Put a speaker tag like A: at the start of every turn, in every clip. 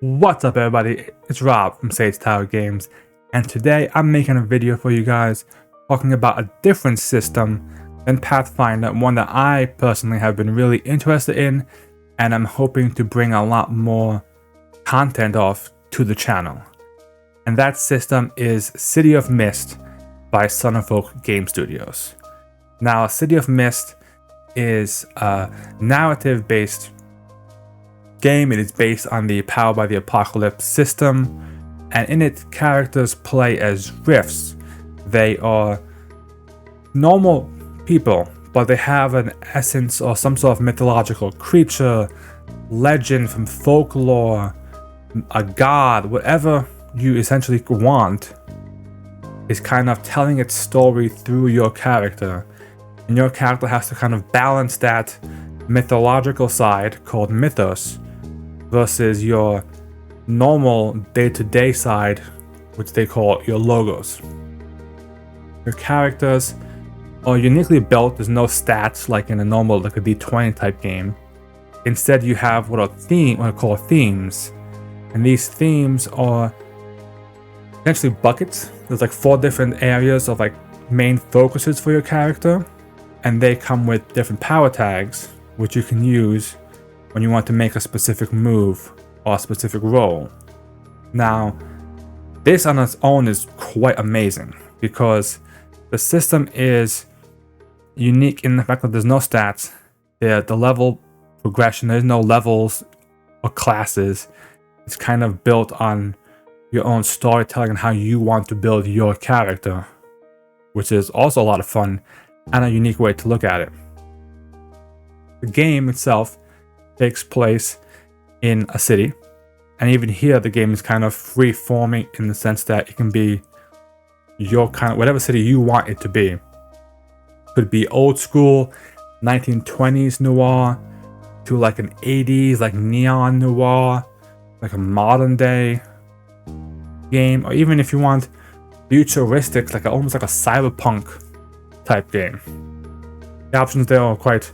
A: What's up everybody, it's Rob from Sage Tower Games, and today I'm making a video for you guys talking about a different system than Pathfinder, one that I personally have been really interested in and I'm hoping to bring a lot more content of to the channel. And that system is City of Mist by Son of Oak Game Studios. Now, City of Mist is a narrative-based game. It is based on the Power by the Apocalypse system, and in it, characters play as rifts. They are normal people, but they have an essence or some sort of mythological creature, legend from folklore, a god, whatever you essentially want, is kind of telling its story through your character. And your character has to kind of balance that mythological side called mythos versus your normal day-to-day side, which they call your logos. Your characters are uniquely built. There's no stats like in a normal, like a D20 type game. Instead, you have what are called themes, and these themes are essentially buckets. There's like 4 different areas of like main focuses for your character, and they come with different power tags, which you can use when you want to make a specific move or a specific roll. Now, this on its own is quite amazing because the system is unique in the fact that there's no stats. The level progression, there's no levels or classes. It's kind of built on your own storytelling and how you want to build your character, which is also a lot of fun and a unique way to look at it. The game itself takes place in a city, and even here the game is kind of free-forming in the sense that it can be your kind of whatever city you want it to be. Could be old school 1920s noir to like an 80s like neon noir, like a modern day game, or even if you want futuristic, like almost like a cyberpunk type game. The options there are quite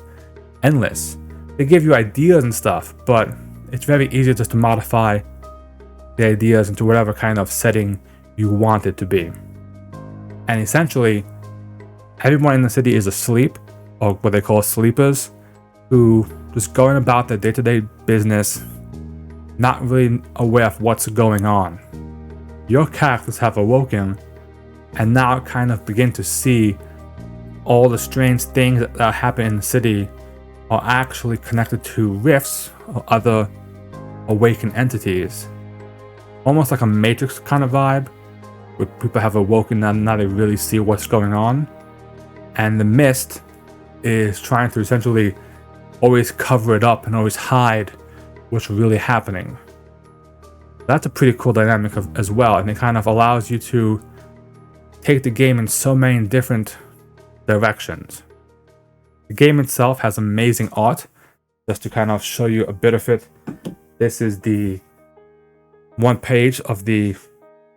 A: endless. They give you ideas and stuff, but it's very easy just to modify the ideas into whatever kind of setting you want it to be. And essentially, everyone in the city is asleep, or what they call sleepers, who just going about their day-to-day business, not really aware of what's going on. Your characters have awoken and now kind of begin to see all the strange things that happen in the city are actually connected to rifts or other awakened entities. Almost like a Matrix kind of vibe, where people have awoken and now they really see what's going on. And the mist is trying to essentially always cover it up and always hide what's really happening. That's a pretty cool dynamic as well, and it kind of allows you to take the game in so many different directions. The game itself has amazing art. Just to kind of show you a bit of it, this is the one page of the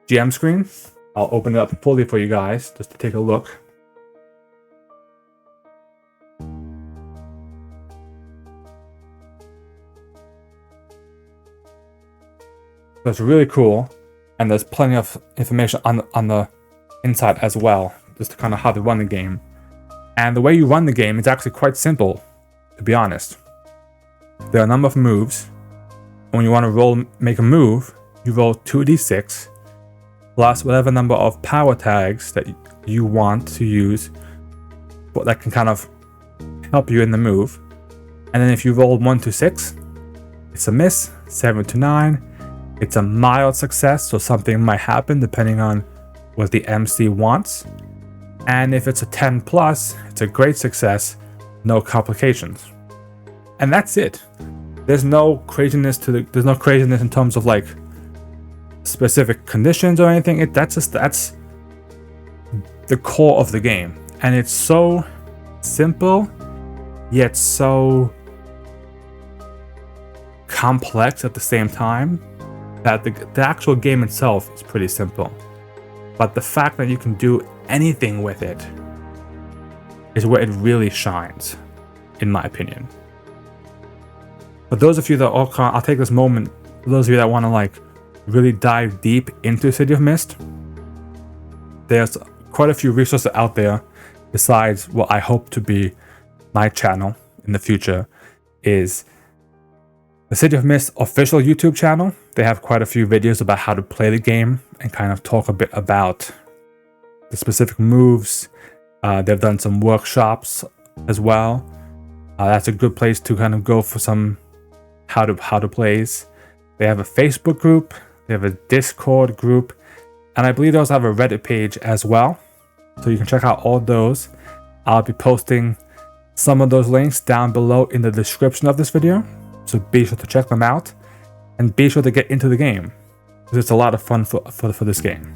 A: GM screen. I'll open it up fully for you guys just to take a look. That's really cool, and there's plenty of information on the inside as well, just to kind of how to run the game. And the way you run the game is actually quite simple, to be honest. There are a number of moves. When you want to make a move, you roll 2d6 plus whatever number of power tags that you want to use, but that can kind of help you in the move. And then if you roll 1 to 6, it's a miss. 7 to 9, it's a mild success, so something might happen depending on what the MC wants. And if it's a 10 plus, it's a great success, no complications. And that's it. There's no craziness there's no craziness in terms of like specific conditions or anything. That's the core of the game. And it's so simple, yet so complex at the same time that the actual game itself is pretty simple. But the fact that you can do anything with it is where it really shines, in my opinion. For those of you that I'll take this moment for those of you that want to like really dive deep into City of Mist, there's quite a few resources out there besides what I hope to be my channel in the future is the City of Mist official YouTube channel. They have quite a few videos about how to play the game and kind of talk a bit about the specific moves. They've done some workshops as well. That's a good place to kind of go for some how to plays. They have a Facebook group, they have a Discord group, and I believe they also have a Reddit page as well. So you can check out all those. I'll be posting some of those links down below in the description of this video. So be sure to check them out and be sure to get into the game because it's a lot of fun for this game.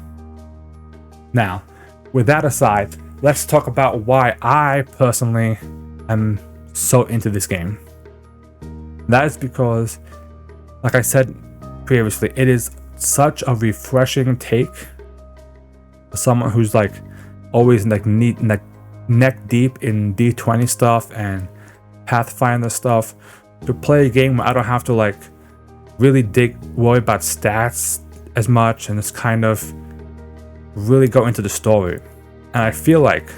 A: Now, with that aside, let's talk about why I personally am so into this game. That is because, like I said previously, it is such a refreshing take for someone who's like always like neck deep in D20 stuff and Pathfinder stuff to play a game where I don't have to like really worry about stats as much and just kind of really go into the story. And I feel like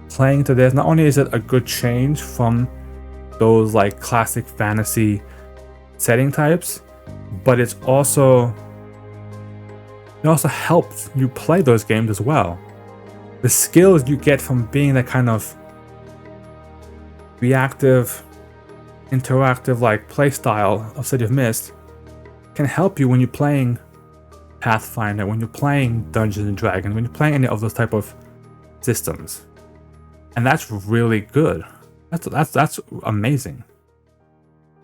A: playing to this, not only is it a good change from those like classic fantasy setting types, but it also helps you play those games as well. The skills you get from being that kind of reactive, interactive like play style of City of Mist can help you when you're playing Pathfinder, when you're playing Dungeons and Dragons, when you're playing any of those type of systems. And that's really good. That's amazing.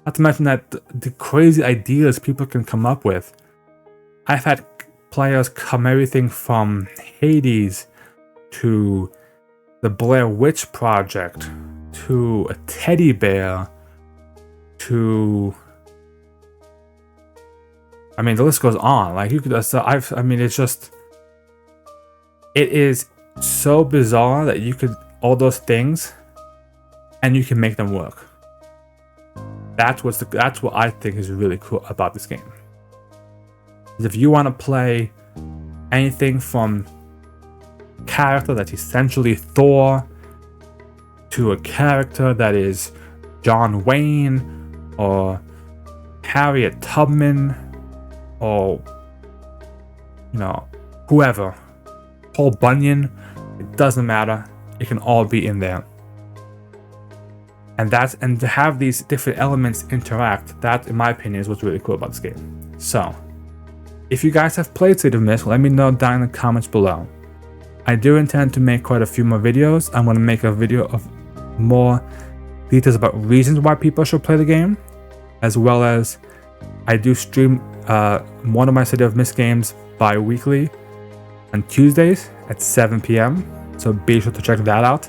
A: Not to mention that the crazy ideas people can come up with. I've had players come everything from Hades to the Blair Witch Project to a teddy bear to, I mean, the list goes on. Like you could, it's just, it is so bizarre that you could all those things and you can make them work. That's what I think is really cool about this game. If you want to play anything from a character that's essentially Thor to a character that is John Wayne or Harriet Tubman or whoever, Paul Bunyan, it doesn't matter. It can all be in there. And to have these different elements interact, that in my opinion is what's really cool about this game. So, if you guys have played City of Mist, let me know down in the comments below. I do intend to make quite a few more videos. I'm going to make a video of more details about reasons why people should play the game, as well as I do stream one of my City of Mist games bi-weekly on Tuesdays at 7 p.m. So be sure to check that out.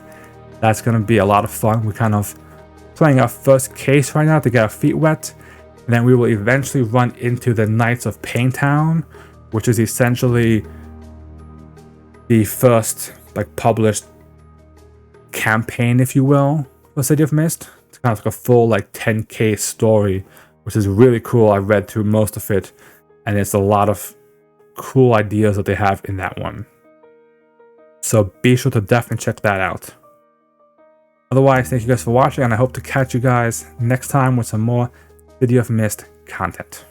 A: That's going to be a lot of fun. We're kind of playing our first case right now to get our feet wet. And then we will eventually run into the Knights of Paintown, which is essentially the first like published campaign, if you will, for City of Mist. It's kind of like a full like 10k story, which is really cool. I read through most of it, and it's a lot of cool ideas that they have in that one. So be sure to definitely check that out. Otherwise, thank you guys for watching, and I hope to catch you guys next time with some more City of Mist content.